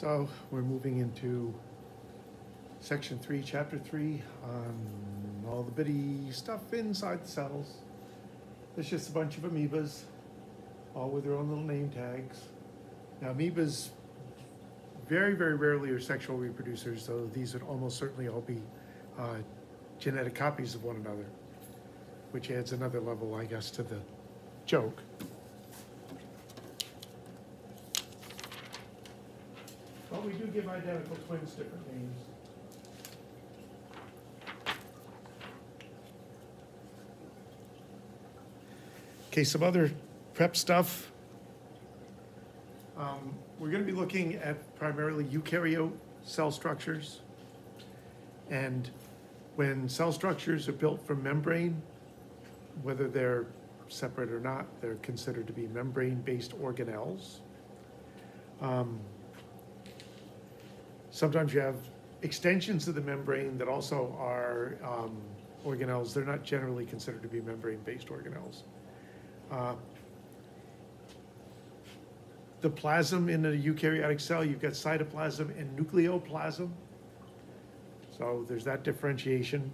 So we're moving into section 3, chapter 3, on all the bitty stuff inside the cells. There's just a bunch of amoebas, all with their own little name tags. Now amoebas very, very rarely are sexual reproducers, so these would almost certainly all be genetic copies of one another, which adds another level, I guess, to the joke. But we do give identical twins different names. Okay, some other prep stuff. We're going to be looking at primarily eukaryote cell structures. And when cell structures are built from membrane, whether they're separate or not, they're considered to be membrane-based organelles. Sometimes you have extensions of the membrane that also are organelles. They're not generally considered to be membrane-based organelles. The plasm in a eukaryotic cell, you've got cytoplasm and nucleoplasm. So there's that differentiation.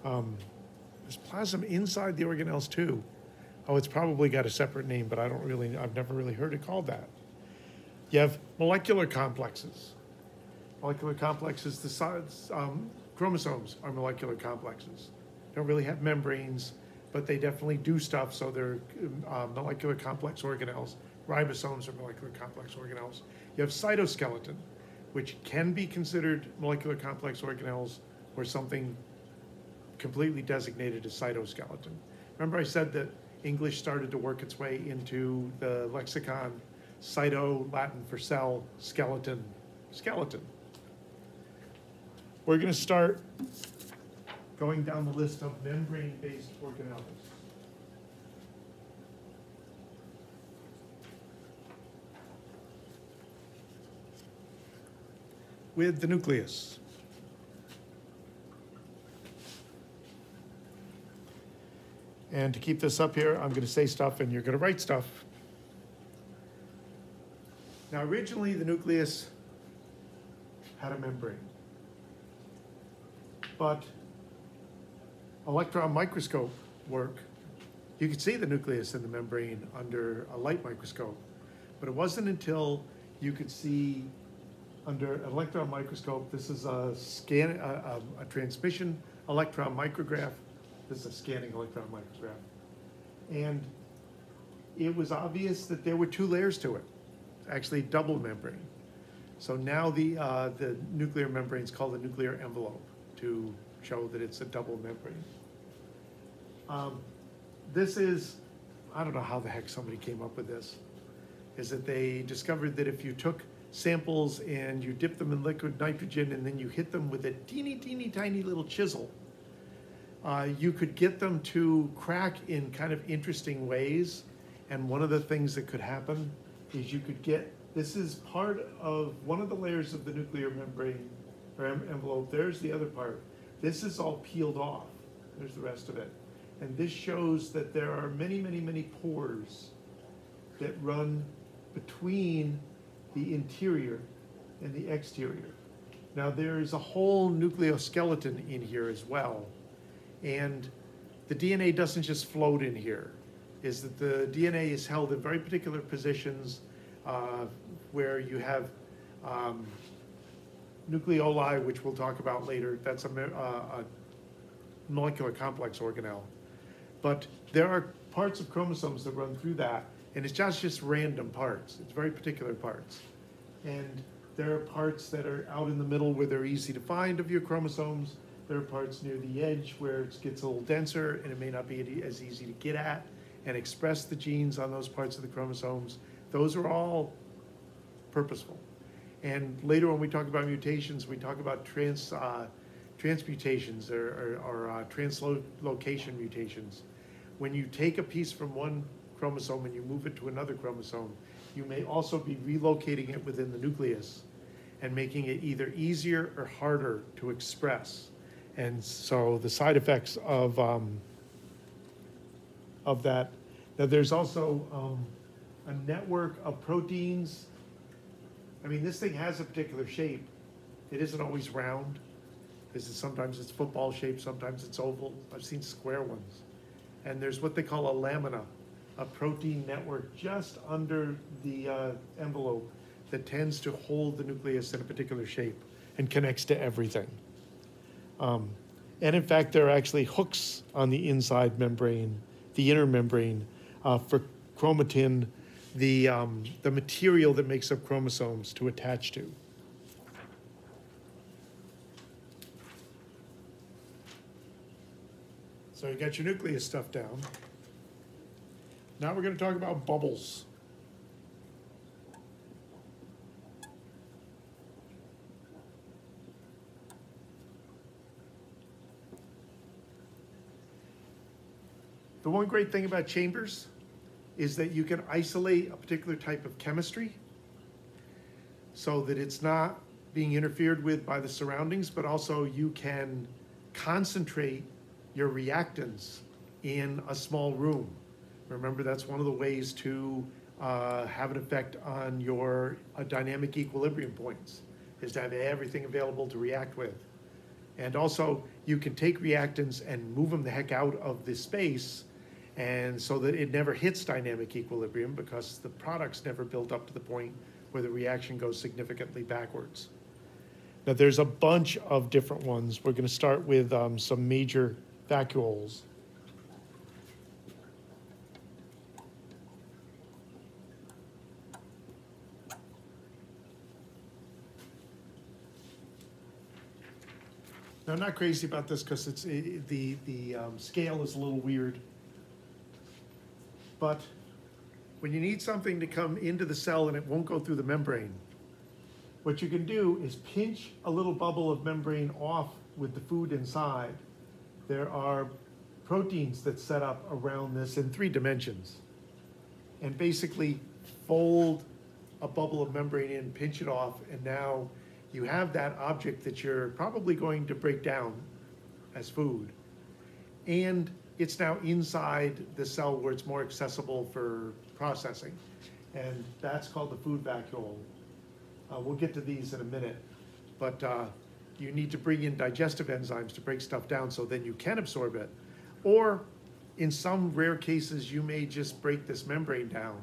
There's plasm inside the organelles too. Oh, it's probably got a separate name, but I've never really heard it called that. You have molecular complexes. Molecular complexes, chromosomes are molecular complexes. Don't really have membranes, but they definitely do stuff, so they're molecular complex organelles. Ribosomes are molecular complex organelles. You have cytoskeleton, which can be considered molecular complex organelles or something completely designated as cytoskeleton. Remember I said that English started to work its way into the lexicon, cyto, Latin for cell, skeleton, skeleton. We're going to start going down the list of membrane-based organelles. With the nucleus. And to keep this up here, I'm going to say stuff and you're going to write stuff. Now, originally, the nucleus had a membrane. But electron microscope work, you could see the nucleus in the membrane under a light microscope. But it wasn't until you could see under an electron microscope, this is a transmission electron micrograph. This is a scanning electron micrograph. And it was obvious that there were two layers to it, actually double membrane. So now the nuclear membrane is called the nuclear envelope to show that it's a double membrane. This is, I don't know how the heck somebody came up with this, is that they discovered that if you took samples and you dip them in liquid nitrogen and then you hit them with a teeny, teeny, tiny little chisel, you could get them to crack in kind of interesting ways. And one of the things that could happen is you could get, this is part of one of the layers of the nuclear membrane or envelope. There's the other part. This is all peeled off. There's the rest of it. And this shows that there are many, many, many pores that run between the interior and the exterior. Now there's a whole nucleoskeleton in here as well. And the DNA doesn't just float in here. Is that the DNA is held in very particular positions where you have nucleoli, which we'll talk about later. That's a molecular complex organelle. But there are parts of chromosomes that run through that, and it's just random parts. It's very particular parts. And there are parts that are out in the middle where they're easy to find of your chromosomes. There are parts near the edge where it gets a little denser and it may not be as easy to get at and express the genes on those parts of the chromosomes. Those are all purposeful. And later when we talk about mutations, we talk about transmutations or translocation mutations. When you take a piece from one chromosome and you move it to another chromosome, you may also be relocating it within the nucleus and making it either easier or harder to express. And so the side effects of that. Now there's also a network of proteins I mean, this thing has a particular shape. It isn't always round. Sometimes it's football shaped, sometimes it's oval. I've seen square ones. And there's what they call a lamina, a protein network just under the envelope that tends to hold the nucleus in a particular shape and connects to everything. And in fact, there are actually hooks on the inside membrane, the inner membrane, for chromatin, the material that makes up chromosomes, to attach to. So you got your nucleus stuff down. Now we're going to talk about bubbles. The one great thing about chambers is that you can isolate a particular type of chemistry so that it's not being interfered with by the surroundings, but also you can concentrate your reactants in a small room. Remember, that's one of the ways to have an effect on your dynamic equilibrium points, is to have everything available to react with. And also, you can take reactants and move them the heck out of this space, and so that it never hits dynamic equilibrium, because the product's never built up to the point where the reaction goes significantly backwards. Now, there's a bunch of different ones. We're going to start with some major vacuoles. Now, I'm not crazy about this because the scale is a little weird. But when you need something to come into the cell and it won't go through the membrane, what you can do is pinch a little bubble of membrane off with the food inside. There are proteins that set up around this in 3 dimensions, and basically fold a bubble of membrane in, pinch it off, and now you have that object that you're probably going to break down as food. And it's now inside the cell where it's more accessible for processing. And that's called the food vacuole. We'll get to these in a minute, but you need to bring in digestive enzymes to break stuff down so then you can absorb it. Or in some rare cases, you may just break this membrane down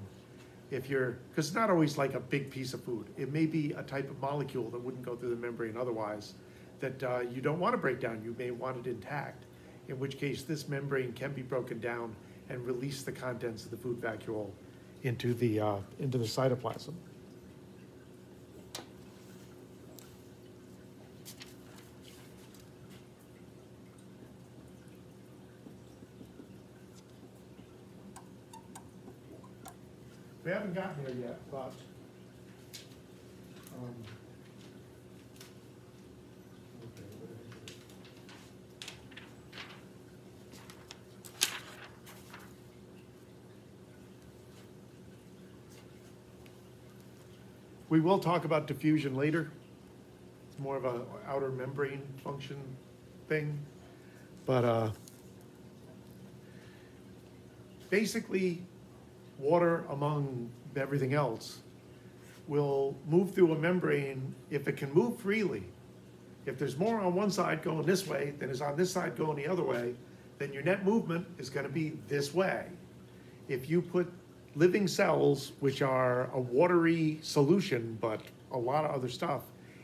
because it's not always like a big piece of food. It may be a type of molecule that wouldn't go through the membrane otherwise that you don't want to break down. You may want it intact, in which case this membrane can be broken down and release the contents of the food vacuole into the cytoplasm. We haven't gotten there yet, but we will talk about diffusion later. It's more of an outer membrane function thing, but basically, water, among everything else, will move through a membrane if it can move freely. If there's more on one side going this way than is on this side going the other way, then your net movement is going to be this way. If you put living cells, which are a watery solution, but a lot of other stuff,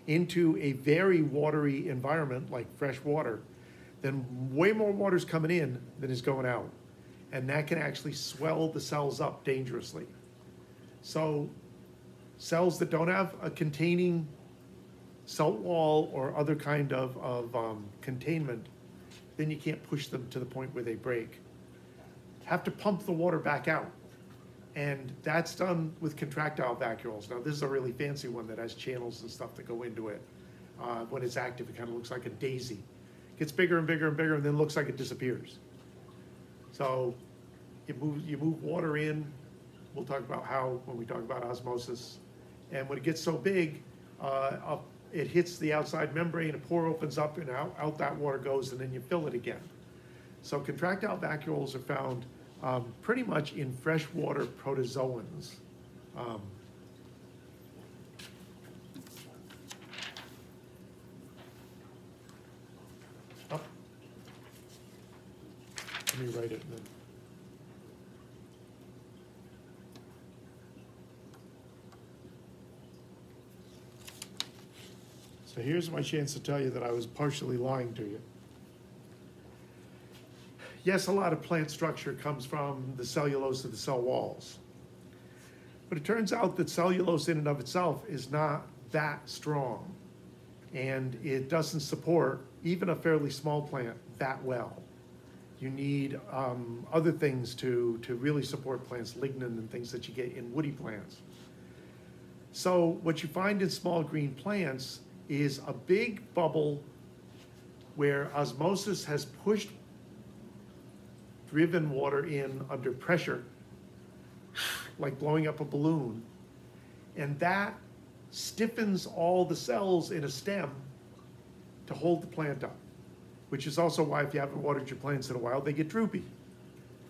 into a very watery environment like fresh water, then way more water is coming in than is going out. And that can actually swell the cells up dangerously. So cells that don't have a containing cell wall or other kind of containment, then you can't push them to the point where they break. Have to pump the water back out. And that's done with contractile vacuoles. Now, this is a really fancy one that has channels and stuff that go into it. When it's active, it kind of looks like a daisy. It gets bigger and bigger and bigger, and then looks like it disappears. So you move water in. We'll talk about how when we talk about osmosis. And when it gets so big, it hits the outside membrane, a pore opens up, and out that water goes, and then you fill it again. So contractile vacuoles are found pretty much in freshwater protozoans. Let me write it. Then. So here's my chance to tell you that I was partially lying to you. Yes, a lot of plant structure comes from the cellulose of the cell walls. But it turns out that cellulose in and of itself is not that strong. And it doesn't support even a fairly small plant that well. You need other things to really support plants, lignin and things that you get in woody plants. So what you find in small green plants is a big bubble where osmosis has driven water in under pressure, like blowing up a balloon, and that stiffens all the cells in a stem to hold the plant up, which is also why if you haven't watered your plants in a while, they get droopy,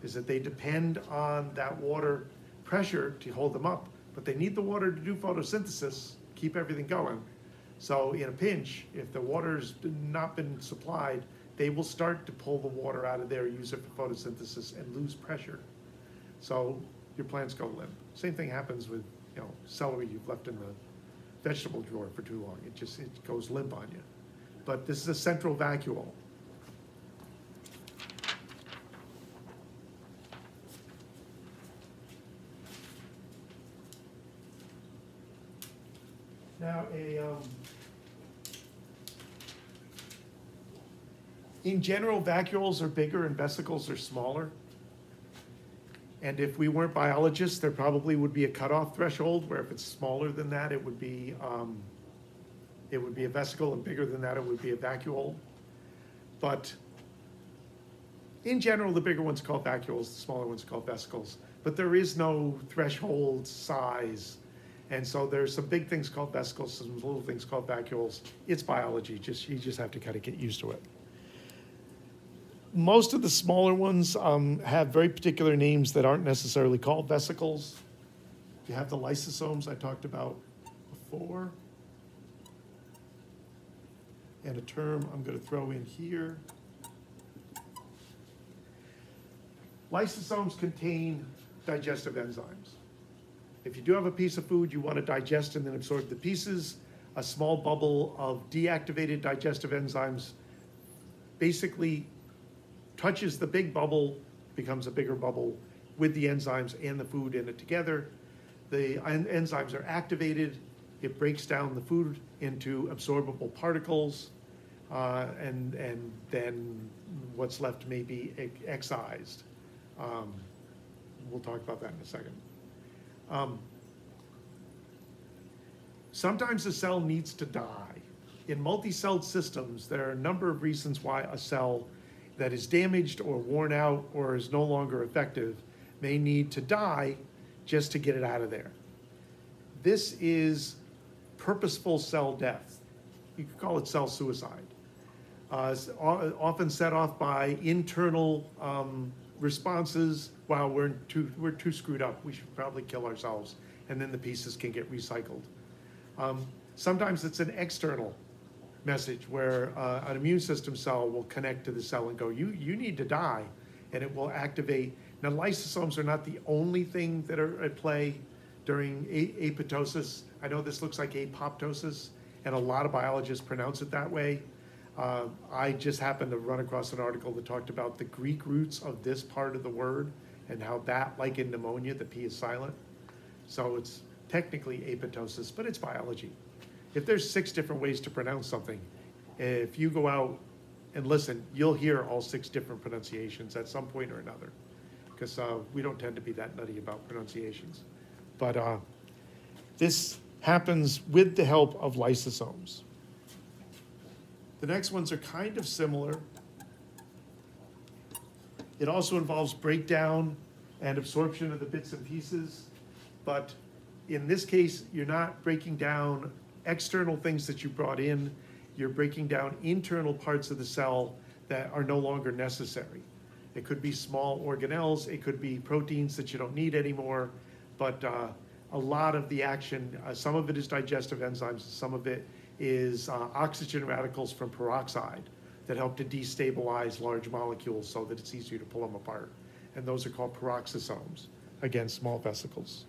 is that they depend on that water pressure to hold them up, but they need the water to do photosynthesis, keep everything going. So in a pinch, if the water's not been supplied, they will start to pull the water out of there, use it for photosynthesis, and lose pressure. So your plants go limp. Same thing happens with celery you've left in the vegetable drawer for too long. It goes limp on you. But this is a central vacuole. Now, in general, vacuoles are bigger and vesicles are smaller. And if we weren't biologists, there probably would be a cutoff threshold where if it's smaller than that, it would be a vesicle, and bigger than that, it would be a vacuole. But in general, the bigger ones are called vacuoles, the smaller ones are called vesicles. But there is no threshold size. And so there's some big things called vesicles, some little things called vacuoles. It's biology, you just have to kind of get used to it. Most of the smaller ones have very particular names that aren't necessarily called vesicles. You have the lysosomes I talked about before. And a term I'm going to throw in here. Lysosomes contain digestive enzymes. If you do have a piece of food you want to digest and then absorb the pieces, a small bubble of deactivated digestive enzymes basically touches the big bubble, becomes a bigger bubble with the enzymes and the food in it together. The enzymes are activated, it breaks down the food into absorbable particles, and then what's left may be excised. We'll talk about that in a second. Sometimes a cell needs to die. In multi-celled systems, there are a number of reasons why a cell that is damaged or worn out or is no longer effective may need to die just to get it out of there. This is purposeful cell death. You could call it cell suicide. It's often set off by internal responses. Wow, we're too screwed up. We should probably kill ourselves, and then the pieces can get recycled. Sometimes it's an external message where an immune system cell will connect to the cell and go, you need to die, and it will activate. Now, lysosomes are not the only thing that are at play during apoptosis. I know this looks like apoptosis, and a lot of biologists pronounce it that way. I just happened to run across an article that talked about the Greek roots of this part of the word and how that, like in pneumonia, the P is silent. So it's technically apoptosis, but it's biology. If there's 6 different ways to pronounce something, if you go out and listen, you'll hear all 6 different pronunciations at some point or another, because we don't tend to be that nutty about pronunciations. But this happens with the help of lysosomes. The next ones are kind of similar. It also involves breakdown and absorption of the bits and pieces, but in this case, you're not breaking down external things that you brought in, you're breaking down internal parts of the cell that are no longer necessary. It could be small organelles, it could be proteins that you don't need anymore, but a lot of the action, some of it is digestive enzymes, some of it is oxygen radicals from peroxide that help to destabilize large molecules so that it's easier to pull them apart. And those are called peroxisomes, again, small vesicles.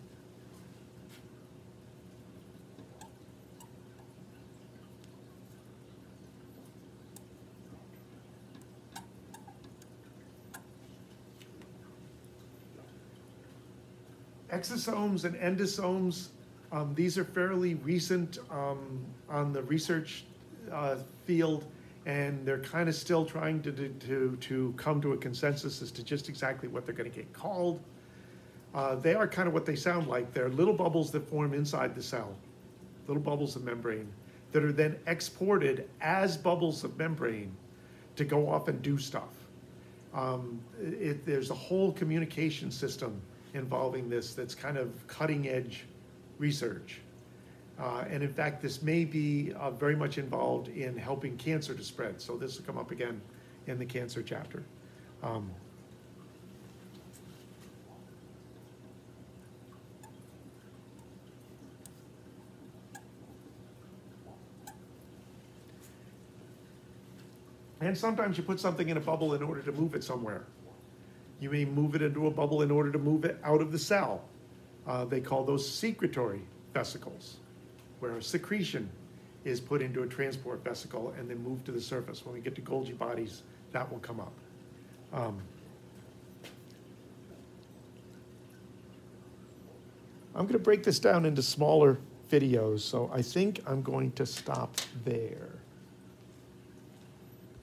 Exosomes and endosomes, these are fairly recent on the research field, and they're kind of still trying to come to a consensus as to just exactly what they're going to get called. They are kind of what they sound like. They're little bubbles that form inside the cell, little bubbles of membrane that are then exported as bubbles of membrane to go off and do stuff. There's a whole communication system involving this that's kind of cutting edge research. And in fact, this may be very much involved in helping cancer to spread. So this will come up again in the cancer chapter. I'm And sometimes you put something in a bubble in order to move it somewhere. You may move it into a bubble in order to move it out of the cell. They call those secretory vesicles, where a secretion is put into a transport vesicle and then moved to the surface. When we get to Golgi bodies, that will come up. I'm going to break this down into smaller videos, so I think I'm going to stop there.